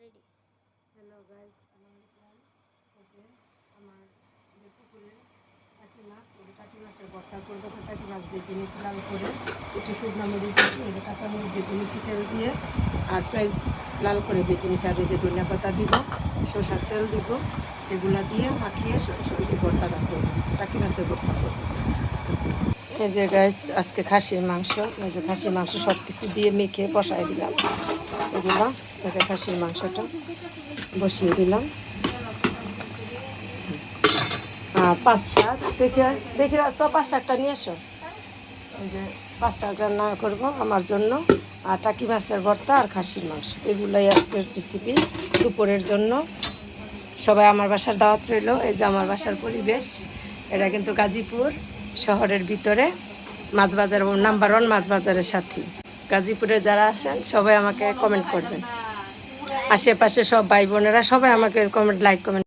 Ready. Hello guys, আমার পুকুরে টাকি মাছ, টাকি মাছের ভর্তা করবো। টাকি মাছ ভেজে নিয়েছি লাল করে, একটু শুকনো মরিচ দিয়েছি, এই যে কাঁচামরিচ ভেজে নিয়েছি তেল দিয়ে, আর পেঁয়াজ লাল করে ভেজে নিয়েছি, আর এই যে ধনিয়া পাতা দিব, সরষার তেল দিব, এগুলা দিয়ে মাখিয়ে সরাসরি ভর্তাটা করবো, টাকি মাছের ভর্তা করবো। এই যে গাইস, আজকে খাসির মাংস, এই যে খাসির মাংস সব কিছু দিয়ে মেখে বসাই দিলাম। এগুলো এই যে খাসির মাংসটা বসিয়ে দিলাম। আর 5 শাক দেখে আসো, 5 শাকটা নিয়ে এসো। এই যে 5 শাক রান্না করবো আমার জন্য, আর টাকি মাছের ভর্তা আর খাসির মাংস, এগুলাই আজকের রেসিপি দুপুরের জন্য। সবাই আমার বাসার দাওয়াত রইল। এই যে আমার বাসার পরিবেশ, এটা কিন্তু গাজীপুর শহরের ভিতরে, মাছ বাজার নাম্বার 1 মাছ বাজারের সাথে। গাজীপুরে যারা আসেন সবাই আমাকে কমেন্ট করবেন, আশেপাশে সব ভাই বোনেরা সবাই আমাকে কমেন্ট লাইক কমেন্ট